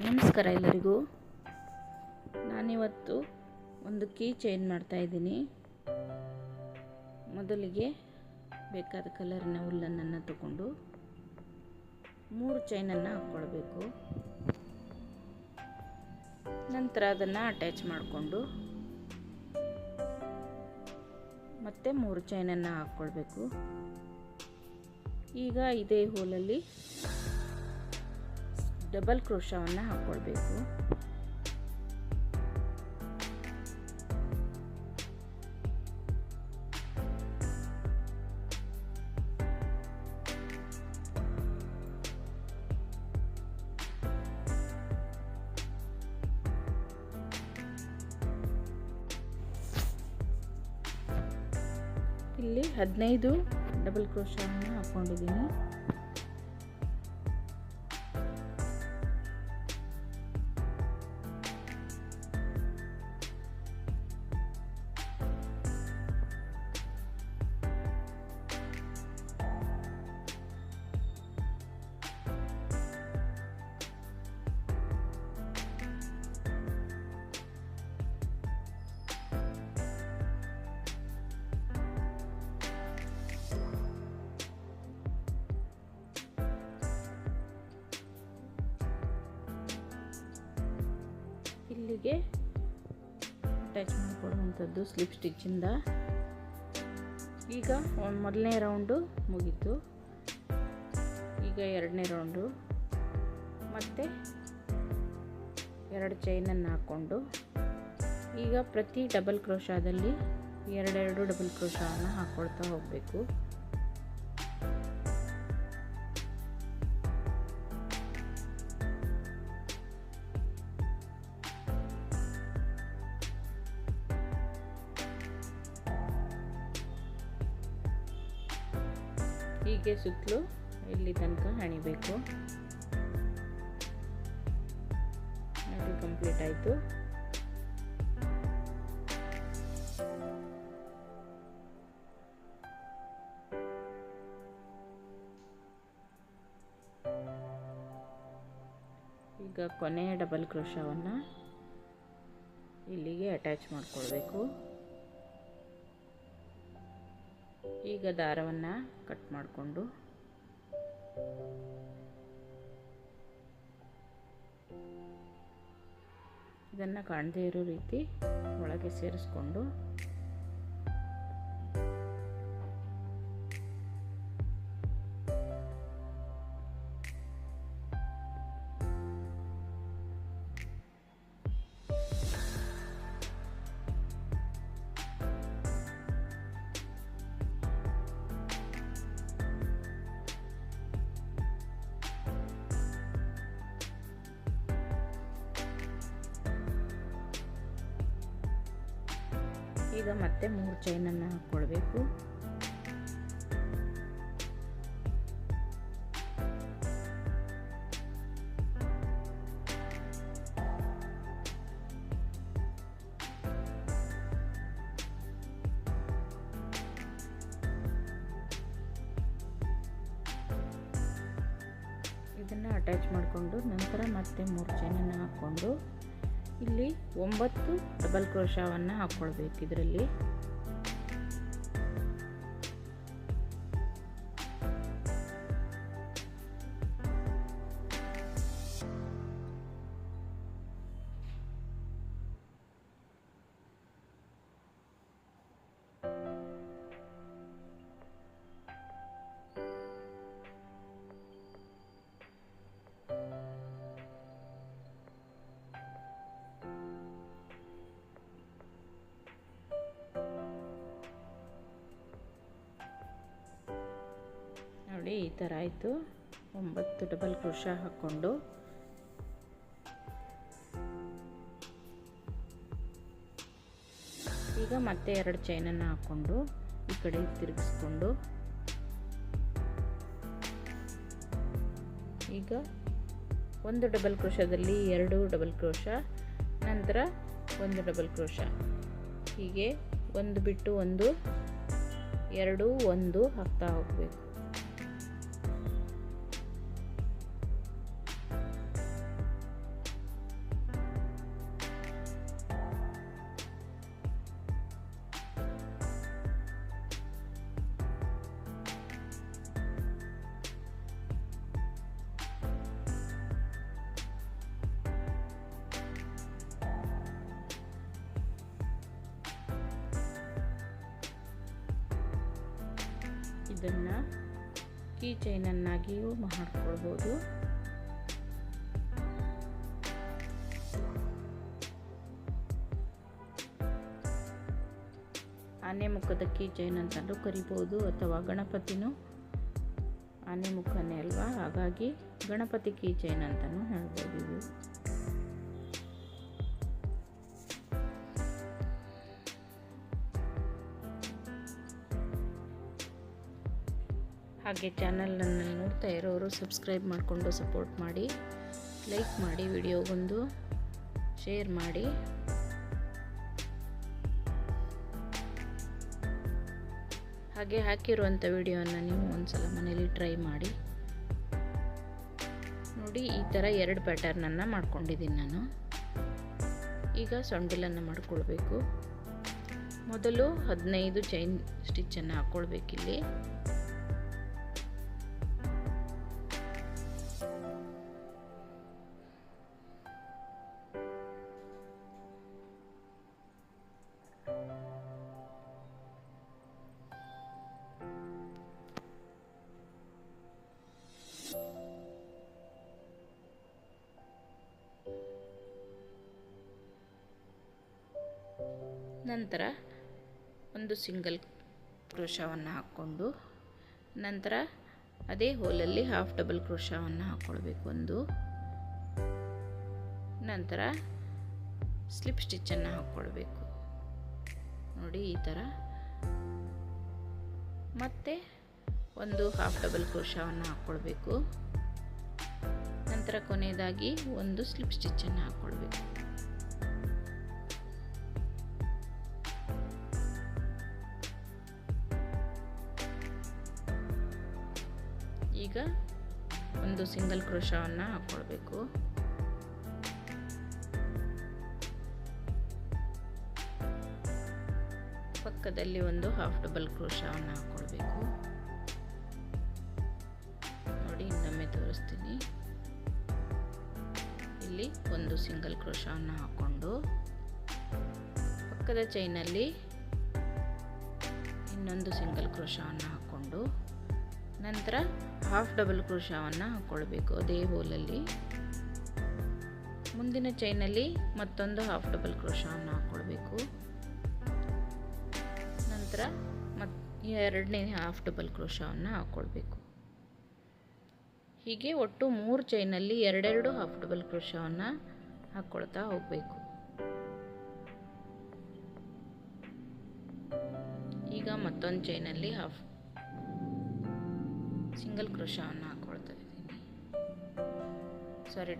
ನಮಸ್ಕಾರ ಎಲ್ಲರಿಗೂ. ನಾನಿವತ್ತು ಒಂದು ಕೀ ಚೈನ್ ಮಾಡ್ತಾಯಿದ್ದೀನಿ. ಮೊದಲಿಗೆ ಬೇಕಾದ ಕಲರಿನ ಹುಲ್ಲನ್ನು ತಗೊಂಡು 3 ಚೈನನ್ನು ಹಾಕ್ಕೊಳ್ಬೇಕು. ನಂತರ ಅದನ್ನು ಅಟ್ಯಾಚ್ ಮಾಡಿಕೊಂಡು ಮತ್ತೆ 3 ಚೈನನ್ನು ಹಾಕ್ಕೊಳ್ಬೇಕು. ಈಗ ಇದೇ ಹೂಲಲ್ಲಿ ಡಬಲ್ ಕ್ರೋಶವನ್ನು ಹಾಕ್ಕೊಳ್ಬೇಕು. ಇಲ್ಲಿ 15 ಡಬಲ್ ಕ್ರೋಶವನ್ನು ಹಾಕ್ಕೊಂಡಿದ್ದೀನಿ. ಇಲ್ಲಿಗೆ ಅಟ್ಯಾಚ್ ಮಾಡಿಕೊಡುವಂಥದ್ದು ಸ್ಲಿಪ್ ಸ್ಟಿಚ್ಚಿಂದ. ಈಗ ಮೊದಲನೇ ರೌಂಡು ಮುಗೀತು. ಈಗ ಎರಡನೇ ರೌಂಡು ಮತ್ತು 2 ಚೈನನ್ನು ಹಾಕ್ಕೊಂಡು ಈಗ ಪ್ರತಿ ಡಬಲ್ ಕ್ರೋಶಾದಲ್ಲಿ 2 ಡಬಲ್ ಕ್ರೋಶವನ್ನು ಹಾಕ್ಕೊಳ್ತಾ ಹೋಗಬೇಕು. ಹೀಗೆ ಸುತ್ತಲೂ ಇಲ್ಲಿ ತನಕ ಹೆಣಿಬೇಕು. ನೋಡಿ, ಕಂಪ್ಲೀಟ್ ಆಯಿತು. ಈಗ ಕೊನೆಯ ಡಬಲ್ ಕ್ರೋಶವನ್ನು ಇಲ್ಲಿಗೆ ಅಟ್ಯಾಚ್ ಮಾಡಿಕೊಳ್ಬೇಕು. ಈಗ ದಾರವನ್ನು ಕಟ್ ಮಾಡಿಕೊಂಡು ಇದನ್ನು ಕಾಣದೇ ಇರೋ ರೀತಿ ಒಳಗೆ ಸೇರಿಸ್ಕೊಂಡು ಈಗ ಮತ್ತೆ 3 ಚೈನನ್ನು ಹಾಕ್ಕೊಳ್ಬೇಕು. ಇದನ್ನು ಅಟ್ಯಾಚ್ ಮಾಡಿಕೊಂಡು ನಂತರ ಮತ್ತೆ 3 ಚೈನನ್ನು ಹಾಕ್ಕೊಂಡು ಇಲ್ಲಿ 9 ಡಬಲ್ ಕ್ರೋಶವನ್ನು ಹಾಕ್ಕೊಳ್ಬೇಕು. ಇದರಲ್ಲಿ ನೋಡಿ, ಈ ಥರ ಆಯಿತು. 9 ಡಬಲ್ ಕ್ರೋಶ ಹಾಕ್ಕೊಂಡು ಈಗ ಮತ್ತೆ 2 ಚೈನನ್ನು ಹಾಕ್ಕೊಂಡು ಈ ಕಡೆ ತಿರುಗಿಸ್ಕೊಂಡು ಈಗ 1 ಡಬಲ್ ಕ್ರೋಶದಲ್ಲಿ 2 ಡಬಲ್ ಕ್ರೋಶ, ನಂತರ 1 ಡಬಲ್ ಕ್ರೋಶ, ಹೀಗೆ 1 ಬಿಟ್ಟು 1 2 1 ಹಾಕ್ತಾ ಹೋಗಬೇಕು. ಇದನ್ನು ಕೀ ಚೈನನ್ನಾಗಿಯೂ ಮಾಡ್ಕೊಳ್ಬೋದು. ಆನೆ ಮುಖದ ಕೀ ಚೈನ್ ಅಂತಲೂ ಕರಿಬೋದು, ಅಥವಾ ಗಣಪತಿನೂ ಆನೆ ಮುಖನೇ ಅಲ್ವಾ, ಹಾಗಾಗಿ ಗಣಪತಿ ಕೀ ಚೈನ್ ಅಂತಲೂ ಹೇಳ್ಬೋದು ಇದು. ಹಾಗೆ ಚಾನಲನ್ನು ನೋಡ್ತಾ ಇರೋರು ಸಬ್ಸ್ಕ್ರೈಬ್ ಮಾಡಿಕೊಂಡು ಸಪೋರ್ಟ್ ಮಾಡಿ, ಲೈಕ್ ಮಾಡಿ, ವಿಡಿಯೋಗೊಂದು ಶೇರ್ ಮಾಡಿ. ಹಾಗೆ ಹಾಕಿರುವಂಥ ವಿಡಿಯೋವನ್ನು ನೀವು ಒಂದ್ಸಲ ಮನೇಲಿ ಟ್ರೈ ಮಾಡಿ ನೋಡಿ. ಈ ಥರ 2 ಪ್ಯಾಟರ್ನನ್ನು ಮಾಡ್ಕೊಂಡಿದ್ದೀನಿ ನಾನು. ಈಗ ಸೊಂಡಿಲನ್ನು ಮಾಡ್ಕೊಳ್ಬೇಕು. ಮೊದಲು 15 ಚೈನ್ ಸ್ಟಿಚ್ಚನ್ನು ಹಾಕ್ಕೊಳ್ಬೇಕಿಲ್ಲಿ. ನಂತರ ಒಂದು ಸಿಂಗಲ್ ಕ್ರೋಶವನ್ನು ಹಾಕ್ಕೊಂಡು, ನಂತರ ಅದೇ ಹೋಲಲ್ಲಿ ಹಾಫ್ ಡಬಲ್ ಕ್ರೋಶವನ್ನು ಹಾಕ್ಕೊಳ್ಬೇಕು ಒಂದು. ನಂತರ ಸ್ಲಿಪ್ ಸ್ಟಿಚ್ಚನ್ನು ಹಾಕ್ಕೊಳ್ಬೇಕು ನೋಡಿ ಈ ಥರ. ಮತ್ತೆ ಒಂದು ಹಾಫ್ ಡಬಲ್ ಕ್ರೋಶವನ್ನು ಹಾಕ್ಕೊಳ್ಬೇಕು. ನಂತರ ಕೊನೆಯದಾಗಿ ಒಂದು ಸ್ಲಿಪ್ ಸ್ಟಿಚ್ಚನ್ನು ಹಾಕ್ಕೊಳ್ಬೇಕು. ಈಗ ಒಂದು ಸಿಂಗಲ್ ಕ್ರೋಶವನ್ನು ಹಾಕ್ಕೊಳ್ಬೇಕು. ಪಕ್ಕದಲ್ಲಿ ಒಂದು ಹಾಫ್ ಡಬಲ್ ಕ್ರೋಶವನ್ನು ಹಾಕ್ಕೊಳ್ಬೇಕು ನೋಡಿ. ಇನ್ನೊಮ್ಮೆ ತೋರಿಸ್ತೀನಿ. ಇಲ್ಲಿ ಒಂದು ಸಿಂಗಲ್ ಕ್ರೋಶವನ್ನು ಹಾಕ್ಕೊಂಡು, ಪಕ್ಕದ ಚೈನಲ್ಲಿ ಇನ್ನೊಂದು ಸಿಂಗಲ್ ಕ್ರೋಶವನ್ನು ಹಾಕ್ಕೊಂಡು, ನಂತರ ಹಾಫ್ ಡಬಲ್ ಕ್ರೋಶವನ್ನು ಹಾಕ್ಕೊಳ್ಬೇಕು ಅದೇ ಹೋಲಲ್ಲಿ. ಮುಂದಿನ ಚೈನಲ್ಲಿ ಮತ್ತೊಂದು ಹಾಫ್ ಡಬಲ್ ಕ್ರೋಶವನ್ನು ಹಾಕ್ಕೊಳ್ಬೇಕು. ನಂತರ ಎರಡನೇ ಹಾಫ್ ಡಬಲ್ ಕ್ರೋಶವನ್ನು ಹಾಕ್ಕೊಳ್ಬೇಕು. ಹೀಗೆ ಒಟ್ಟು 3 ಚೈನಲ್ಲಿ 2 ಹಾಫ್ ಡಬಲ್ ಕ್ರೋಶವನ್ನು ಹಾಕ್ಕೊಳ್ತಾ ಹೋಗಬೇಕು. ಈಗ ಮತ್ತೊಂದು ಚೈನಲ್ಲಿ ಸಿಂಗಲ್ ಕ್ರೋಶವನ್ನು ಹಾಕ್ಕೊಳ್ತಾ ಇದ್ದೀನಿ,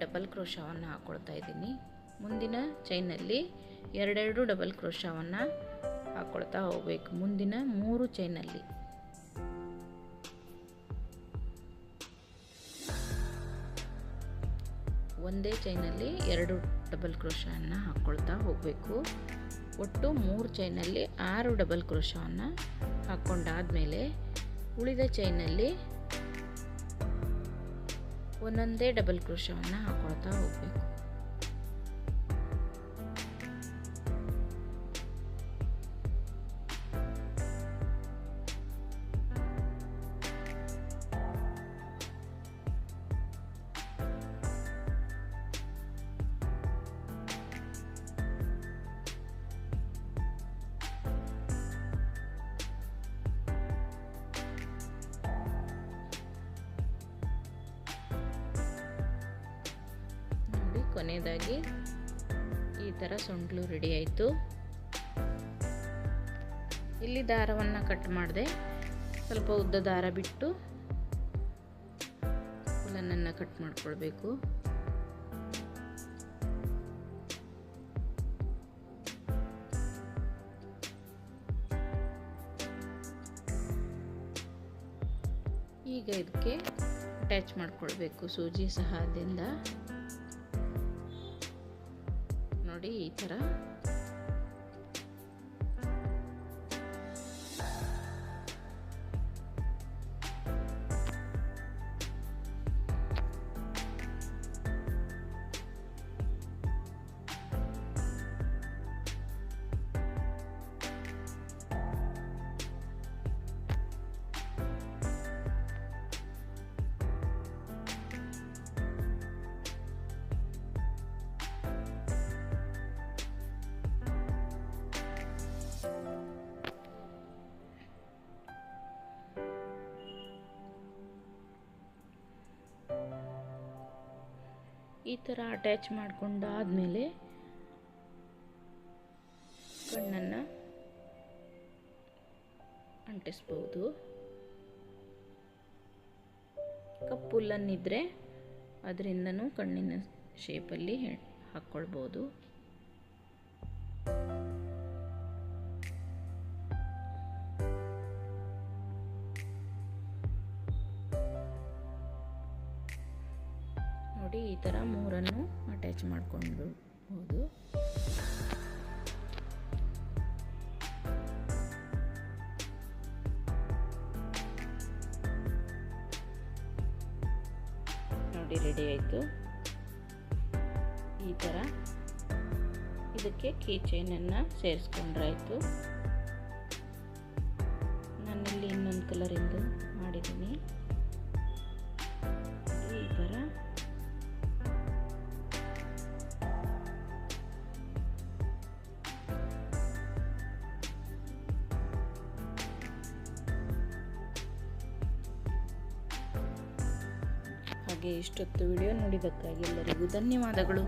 ಡಬಲ್ ಕ್ರೋಶವನ್ನು ಹಾಕ್ಕೊಳ್ತಾ ಇದ್ದೀನಿ. ಮುಂದಿನ ಚೈನಲ್ಲಿ 2 ಡಬಲ್ ಕ್ರೋಶವನ್ನು ಹಾಕ್ಕೊಳ್ತಾ ಹೋಗಬೇಕು. ಮುಂದಿನ 3 ಚೈನಲ್ಲಿ ಒಂದೇ ಚೈನಲ್ಲಿ 2 ಡಬಲ್ ಕ್ರೋಶವನ್ನು ಹಾಕ್ಕೊಳ್ತಾ ಹೋಗಬೇಕು. ಒಟ್ಟು 3 ಚೈನಲ್ಲಿ 6 ಡಬಲ್ ಕ್ರೋಶವನ್ನು ಹಾಕ್ಕೊಂಡಾದ್ಮೇಲೆ ಉಳಿದ ಚೈನಲ್ಲಿ ಒಂದೊಂದೇ ಡಬಲ್ ಕ್ರೋಶವನ್ನು ಹಾಕ್ಕೊಳ್ತಾ ಹೋಗಬೇಕು. ಕೊನೆಯದಾಗಿ ಈ ಥರ ಸೊಂಡ್ಲು ರೆಡಿ ಆಯಿತು. ಇಲ್ಲಿ ದಾರವನ್ನು ಕಟ್ ಮಾಡಿದೆ, ಸ್ವಲ್ಪ ಉದ್ದ ದಾರ ಬಿಟ್ಟು ಉಲ್ಲನ್ನು ಕಟ್ ಮಾಡ್ಕೊಳ್ಬೇಕು. ಈಗ ಇದಕ್ಕೆ ಅಟ್ಯಾಚ್ ಮಾಡ್ಕೊಳ್ಬೇಕು ಸೂಜಿ ಸಹಾಯದಿಂದ ನೋಡಿ ಈ ಥರ. ಈ ಥರ ಅಟ್ಯಾಚ್ ಮಾಡಿಕೊಂಡಾದ್ಮೇಲೆ ಕಣ್ಣನ್ನು ಅಂಟಿಸ್ಬೋದು. ಕಪ್ಪು ಉಲ್ಲನ್ನಿದ್ರೆ ಅದರಿಂದನೂ ಕಣ್ಣಿನ ಶೇಪಲ್ಲಿ ಹಾಕ್ಕೊಳ್ಬೋದು. ನೋಡಿ, ಈ ಥರ ಮೂರನ್ನು ಅಟ್ಯಾಚ್ ಮಾಡ್ಕೊಳ್ಬೋದು. ನೋಡಿ, ರೆಡಿ ಆಯಿತು. ಈ ಥರ ಇದಕ್ಕೆ ಕೀ ಚೈನನ್ನು ಸೇರಿಸ್ಕೊಂಡ್ರಾಯ್ತು. ನಾನಿಲ್ಲಿ ಇನ್ನೊಂದು ಕಲರಿಂದು ಮಾಡಿದ್ದೀನಿ. ಈ ಥರ ಹಾಗೆ ಇಷ್ಟೊತ್ತು ವಿಡಿಯೋ ನೋಡಿದ್ದಕ್ಕಾಗಿ ಎಲ್ಲರಿಗೂ ಧನ್ಯವಾದಗಳು.